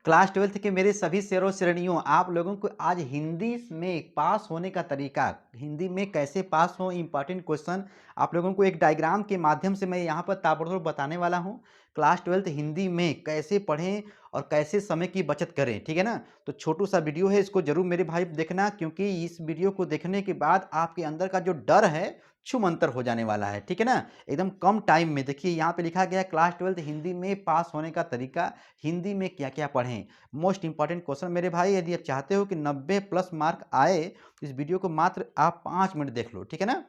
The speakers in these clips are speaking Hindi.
क्लास 12th के मेरे सभी शेरों श्रेणियों, आप लोगों को आज हिंदी में पास होने का तरीका, हिंदी में कैसे पास हो, इंपॉर्टेंट क्वेश्चन आप लोगों को एक डायग्राम के माध्यम से मैं यहाँ पर ताबड़तोड़ बताने वाला हूँ। क्लास 12th हिंदी में कैसे पढ़ें और कैसे समय की बचत करें, ठीक है ना। तो छोटू सा वीडियो है, इसको जरूर मेरे भाई देखना, क्योंकि इस वीडियो को देखने के बाद आपके अंदर का जो डर है छूमंतर हो जाने वाला है, ठीक है ना। एकदम कम टाइम में देखिए यहाँ पे लिखा गया है क्लास 12th हिंदी में पास होने का तरीका, हिंदी में क्या क्या पढ़ें। मोस्ट इंपॉर्टेंट क्वेश्चन मेरे भाई, यदि आप चाहते हो कि 90 प्लस मार्क आए तो इस वीडियो को मात्र आप 5 मिनट देख लो, ठीक है ना।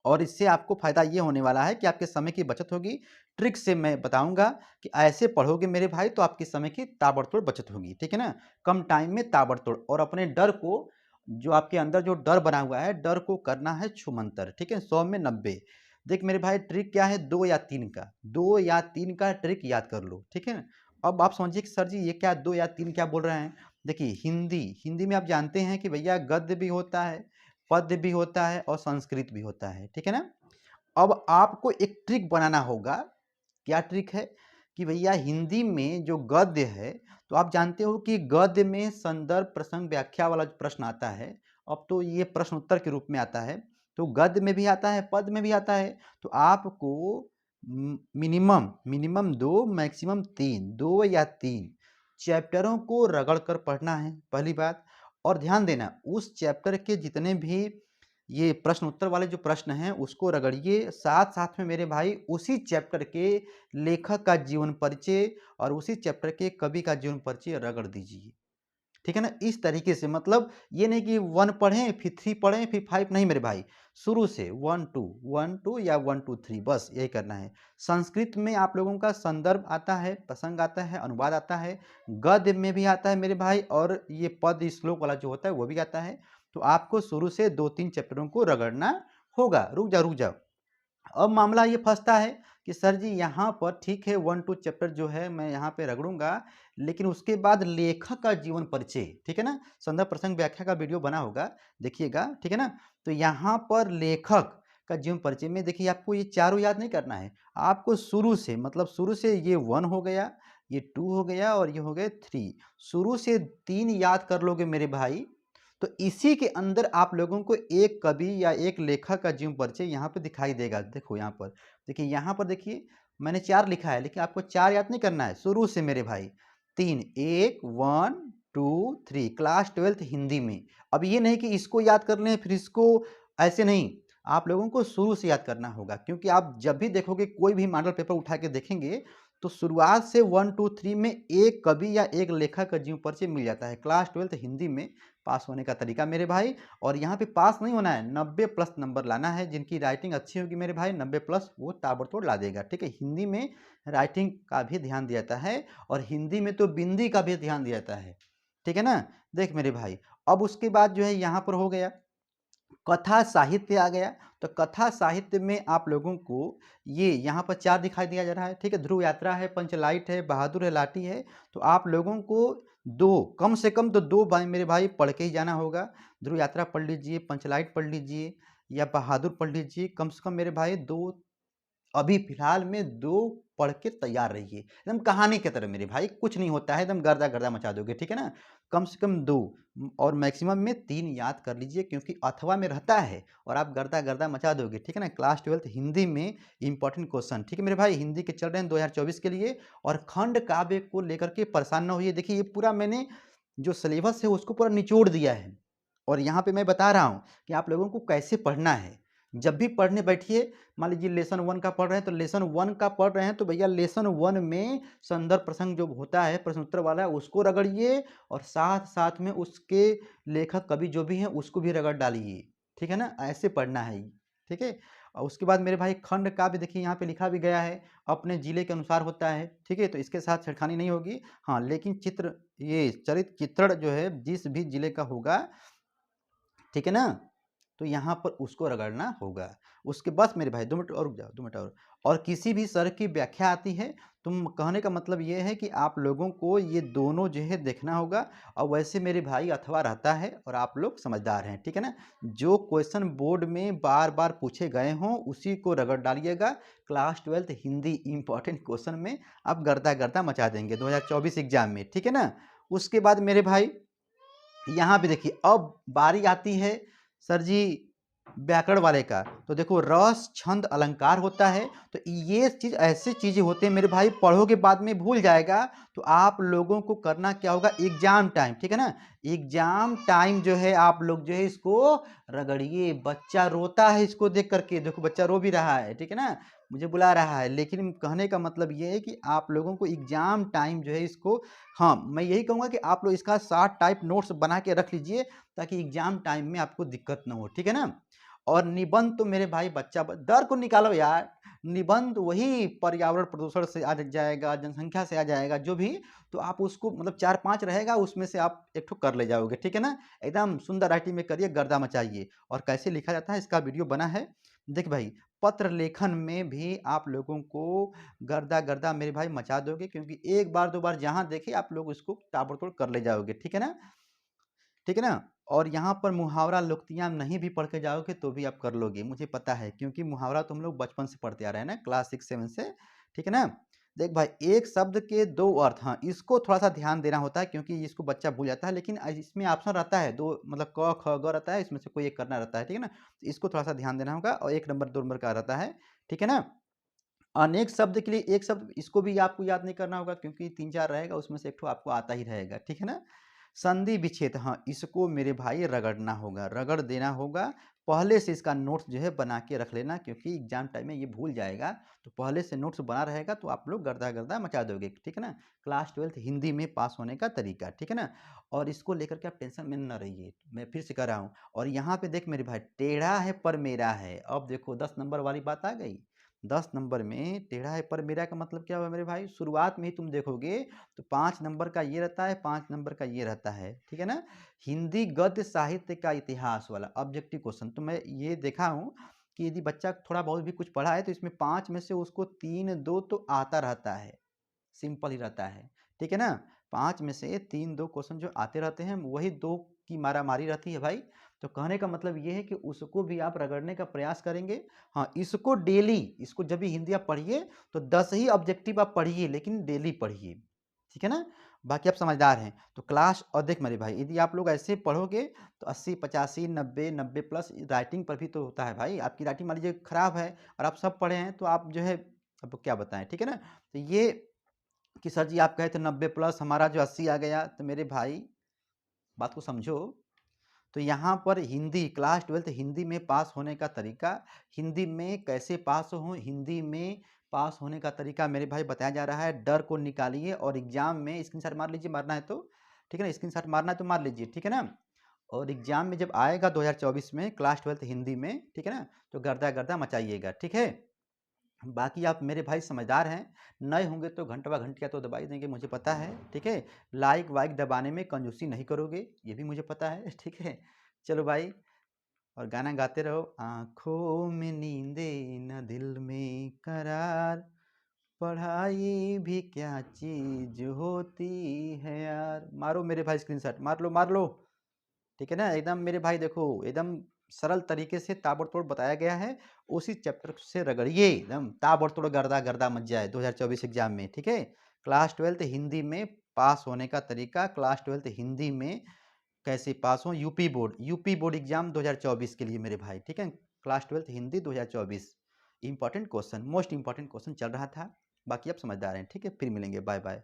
और इससे आपको फायदा ये होने वाला है कि आपके समय की बचत होगी। ट्रिक से मैं बताऊंगा कि ऐसे पढ़ोगे मेरे भाई तो आपके समय की ताबड़तोड़ बचत होगी, ठीक है ना। कम टाइम में ताबड़तोड़, और अपने डर को, जो आपके अंदर जो डर बना हुआ है, डर को करना है छूमंतर, ठीक है। 100 में 90। देख मेरे भाई, ट्रिक क्या है, 2 या 3 का, 2 या 3 का ट्रिक याद कर लो, ठीक है। अब आप समझिए कि सर जी ये क्या 2 या 3 क्या बोल रहे हैं। देखिए हिंदी, हिंदी में आप जानते हैं कि भैया गद्य भी होता है, पद्य भी होता है और संस्कृत भी होता है, ठीक है ना। अब आपको एक ट्रिक बनाना होगा। क्या ट्रिक है कि भैया हिंदी में जो गद्य है, तो आप जानते हो कि गद्य में संदर्भ प्रसंग व्याख्या वाला जो प्रश्न आता है, अब तो ये प्रश्न उत्तर के रूप में आता है, तो गद्य में भी आता है, पद में भी आता है। तो आपको मिनिमम मिनिमम 2, मैक्सिमम 3, 2 या 3 चैप्टरों को रगड़ कर पढ़ना है, पहली बात। और ध्यान देना, उस चैप्टर के जितने भी ये प्रश्न उत्तर वाले जो प्रश्न हैं उसको रगड़िए, साथ साथ में मेरे भाई उसी चैप्टर के लेखक का जीवन परिचय और उसी चैप्टर के कवि का जीवन परिचय रगड़ दीजिए, ठीक है ना। इस तरीके से, मतलब ये नहीं कि 1 पढ़ें फिर 3 पढ़ें फिर 5, नहीं मेरे भाई, शुरू से 1 2 या 1 2 3, बस यही करना है। संस्कृत में आप लोगों का संदर्भ आता है, प्रसंग आता है, अनुवाद आता है, गद्य में भी आता है मेरे भाई, और ये पद श्लोक वाला जो होता है वो भी आता है। तो आपको शुरू से 2-3 चैप्टरों को रगड़ना होगा। रुक जाओ रुक जाओ, अब मामला ये फंसता है कि सर जी यहाँ पर ठीक है 1-2 चैप्टर जो है मैं यहाँ पे रगड़ूंगा, लेकिन उसके बाद लेखक का जीवन परिचय, ठीक है ना, संदर्भ प्रसंग व्याख्या का वीडियो बना होगा, देखिएगा, ठीक है ना। तो यहाँ पर लेखक का जीवन परिचय में देखिए आपको ये चारों याद नहीं करना है। आपको शुरू से, मतलब शुरू से ये 1 हो गया, ये 2 हो गया और ये हो गया 3, शुरू से 3 याद कर लोगे मेरे भाई, तो इसी के अंदर आप लोगों को एक कवि या एक लेखक का जीवन परिचय यहाँ पे दिखाई देगा। देखो यहाँ पर, देखिए यहाँ पर देखिए मैंने 4 लिखा है, लेकिन आपको 4 याद नहीं करना है, शुरू से मेरे भाई 3, 1 1 2 3, क्लास 12th हिंदी में। अब ये नहीं कि इसको याद कर लें फिर इसको, ऐसे नहीं, आप लोगों को शुरू से याद करना होगा, क्योंकि आप जब भी देखोगे कोई भी मॉडल पेपर उठा के देखेंगे तो शुरुआत से 1 2 3 में एक कवि या एक लेखक का जीवन परिचय मिल जाता है। क्लास 12th हिंदी में पास होने का तरीका मेरे भाई, और यहाँ पे पास नहीं होना है, 90 प्लस नंबर लाना है। जिनकी राइटिंग अच्छी होगी मेरे भाई 90 प्लस वो ताबड़तोड़ ला देगा, ठीक है। हिंदी में राइटिंग का भी ध्यान दिया जाता है, और हिंदी में तो बिंदी का भी ध्यान दिया जाता है, ठीक है ना। देख मेरे भाई, अब उसके बाद जो है यहाँ पर हो गया कथा साहित्य आ गया। तो कथा साहित्य में आप लोगों को ये यहाँ पर 4 दिखाई दिया जा रहा है, ठीक है। ध्रुव यात्रा है, पंचलाइट है, बहादुर है, लाठी है। तो आप लोगों को 2, कम से कम तो 2 भाई मेरे भाई पढ़ के ही जाना होगा। ध्रुव यात्रा पढ़ लीजिए, पंचलाइट पढ़ लीजिए या बहादुर पढ़ लीजिए, कम से कम मेरे भाई 2, अभी फिलहाल में 2 पढ़ के तैयार रहिए। एकदम कहानी की तरह मेरे भाई, कुछ नहीं होता है, एकदम गर्दा गर्दा मचा दोगे, ठीक है ना। कम से कम 2 और मैक्सिमम में 3 याद कर लीजिए, क्योंकि अथवा में रहता है और आप गर्दा गर्दा मचा दोगे, ठीक है ना। क्लास 12th हिंदी में इंपॉर्टेंट क्वेश्चन, ठीक है मेरे भाई, हिंदी के चल रहे हैं 2024 के लिए। और खंड काव्य को लेकर के परेशान ना होइए। देखिए ये पूरा मैंने जो सिलेबस है उसको पूरा निचोड़ दिया है, और यहाँ पे मैं बता रहा हूँ कि आप लोगों को कैसे पढ़ना है। जब भी पढ़ने बैठिए, मान लीजिए लेसन 1 का पढ़ रहे हैं, तो लेसन 1 का पढ़ रहे हैं तो भैया लेसन 1 में संदर्भ प्रसंग जो होता है प्रश्न उत्तर वाला, उसको रगड़िए, और साथ साथ में उसके लेखक कवि जो भी हैं उसको भी रगड़ डालिए, ठीक है ना। ऐसे पढ़ना है, ठीक है। और उसके बाद मेरे भाई खंड का भी देखिए यहाँ पे लिखा भी गया है, अपने जिले के अनुसार होता है, ठीक है। तो इसके साथ छेड़खानी नहीं होगी, हाँ, लेकिन चित्र, ये चरित्र चित्रण जो है जिस भी जिले का होगा, ठीक है ना, तो यहाँ पर उसको रगड़ना होगा। उसके बस मेरे भाई 2 मिनट और रुक जाओ, 2 मिनट और किसी भी शहर की व्याख्या आती है। तुम कहने का मतलब ये है कि आप लोगों को ये दोनों जो है देखना होगा। और वैसे मेरे भाई अथवा रहता है और आप लोग समझदार हैं, ठीक है ना। जो क्वेश्चन बोर्ड में बार बार पूछे गए हों उसी को रगड़ डालिएगा। Class 12th Hindi important question में आप गर्दा गर्दा मचा देंगे 2024 एग्जाम में, ठीक है ना। उसके बाद मेरे भाई यहाँ पे देखिए अब बारी आती है सर जी व्याकरण वाले का। तो देखो रस छंद अलंकार होता है। तो ये चीज ऐसी चीजें होते हैं मेरे भाई, पढ़ोगे बाद में भूल जाएगा। तो आप लोगों को करना क्या होगा, एग्जाम टाइम, ठीक है ना। एग्जाम टाइम जो है आप लोग जो है इसको रगड़िए। बच्चा रोता है इसको देख करके, देखो बच्चा रो भी रहा है, ठीक है ना, मुझे बुला रहा है। लेकिन कहने का मतलब ये है कि आप लोगों को एग्जाम टाइम जो है इसको, हाँ मैं यही कहूँगा कि आप लोग इसका 7 टाइप नोट्स बना के रख लीजिए ताकि एग्जाम टाइम में आपको दिक्कत ना हो, ठीक है ना। और निबंध तो मेरे भाई बच्चा डर को निकालो यार। निबंध वही पर्यावरण प्रदूषण से आ जाएगा, जनसंख्या से आ जाएगा जो भी। तो आप उसको मतलब 4-5 रहेगा उसमें से आप एक ठो कर ले जाओगे, ठीक है ना। एकदम सुंदर राइटिंग में करिए, गर्दा मचाइए। और कैसे लिखा जाता है इसका वीडियो बना है, देख भाई। पत्र लेखन में भी आप लोगों को गर्दा गर्दा मेरे भाई मचा दोगे, क्योंकि एक बार दो बार जहां देखे आप लोग उसको ताबड़तोड़ कर ले जाओगे, ठीक है ना, ठीक है ना। और यहाँ पर मुहावरा लोकोक्तियाँ नहीं भी पढ़ के जाओगे तो भी आप कर लोगे, मुझे पता है, क्योंकि मुहावरा तो हम लोग बचपन से पढ़ते आ रहे हैं ना, क्लास 6-7 से, ठीक है ना। देख भाई एक शब्द के दो अर्थ, हाँ इसको थोड़ा सा ध्यान देना होता है क्योंकि इसको बच्चा भूल जाता है। लेकिन इसमें ऑप्शन रहता है दो, मतलब क ख ग रहता है, इसमें से कोई एक करना रहता है, ठीक है ना। तो इसको थोड़ा सा ध्यान देना होगा। और 1 नंबर 2 नंबर का रहता है, ठीक है ना। अनेक शब्द के लिए एक शब्द, इसको भी आपको याद नहीं करना होगा क्योंकि 3-4 रहेगा उसमें से एक ठो आपको आता ही रहेगा, ठीक है ना। संधि विच्छेद, हाँ इसको मेरे भाई रगड़ना होगा, रगड़ देना होगा। पहले से इसका नोट्स जो है बना के रख लेना, क्योंकि एग्जाम टाइम में ये भूल जाएगा। तो पहले से नोट्स बना रहेगा तो आप लोग गर्दा गर्दा मचा दोगे, ठीक है ना। क्लास 12th हिंदी में पास होने का तरीका, ठीक है ना। और इसको लेकर के आप टेंशन में न रहिए, मैं फिर से कह रहा हूँ। और यहाँ पे देख मेरे भाई, टेढ़ा है पर मेरा है। अब देखो 10 नंबर वाली बात आ गई। 10 नंबर में टेढ़ा है पर मेरा का मतलब क्या हुआ मेरे भाई, शुरुआत में ही तुम देखोगे तो 5 नंबर का ये रहता है, 5 नंबर का ये रहता है, ठीक है ना। हिंदी गद्य साहित्य का इतिहास वाला ऑब्जेक्टिव क्वेश्चन, तो मैं ये देखा हूँ कि यदि बच्चा थोड़ा बहुत भी कुछ पढ़ा है तो इसमें 5 में से उसको 3-2 तो आता रहता है, सिंपल ही रहता है, ठीक है ना। 5 में से 3-2 क्वेश्चन जो आते रहते हैं वही 2 की मारामारी रहती है भाई। तो कहने का मतलब ये है कि उसको भी आप रगड़ने का प्रयास करेंगे। हाँ इसको डेली, इसको जब भी हिंदी आप पढ़िए तो 10 ही ऑब्जेक्टिव आप पढ़िए, लेकिन डेली पढ़िए, ठीक है ना। बाकी आप समझदार हैं तो क्लास, और देख मेरे भाई यदि आप लोग ऐसे पढ़ोगे तो 80-85 90 प्लस राइटिंग पर भी तो होता है भाई। आपकी राइटिंग मान लीजिए खराब है और आप सब पढ़े हैं तो आप जो है अब क्या बताएं, ठीक है ना। तो ये कि सर जी आप कहे थे 90 प्लस, हमारा जो 80 आ गया, तो मेरे भाई बात को समझो। तो यहाँ पर हिंदी क्लास 12th हिंदी में पास होने का तरीका, हिंदी में कैसे पास हो, हिंदी में पास होने का तरीका मेरे भाई बताया जा रहा है। डर को निकालिए और एग्जाम में स्क्रीनशॉट मार लीजिए, मारना है तो, ठीक है ना, स्क्रीनशॉट मारना है तो मार लीजिए, ठीक है ना। और एग्जाम में जब आएगा 2024 में क्लास 12th हिंदी में, ठीक है ना, तो गर्दा गर्दा मचाइएगा, ठीक है। बाकी आप मेरे भाई समझदार हैं, नए होंगे तो घंटवा घंटिया तो दबा ही देंगे, मुझे पता है, ठीक है। लाइक वाइक दबाने में कंजूसी नहीं करोगे, ये भी मुझे पता है, ठीक है। चलो भाई, और गाना गाते रहो। आँखों में नींदे न दिल में करार, पढ़ाई भी क्या चीज होती है यार। मारो मेरे भाई स्क्रीनशॉट, मार लो मार लो, ठीक है ना। एकदम मेरे भाई देखो एकदम सरल तरीके से ताबड़तोड़ बताया गया है। उसी चैप्टर से रगड़िए, एकदम ताबड़तोड़ गर्दा गर्दा मच जाए 2024 एग्जाम में, ठीक है। क्लास 12th हिंदी में पास होने का तरीका, क्लास 12th हिंदी में कैसे पास हो, यूपी बोर्ड एग्जाम 2024 के लिए मेरे भाई, ठीक है। Class 12th Hindi 2024 important question, most important question चल रहा था। बाकी आप समझदार हैं, ठीक है। फिर मिलेंगे, बाय बाय।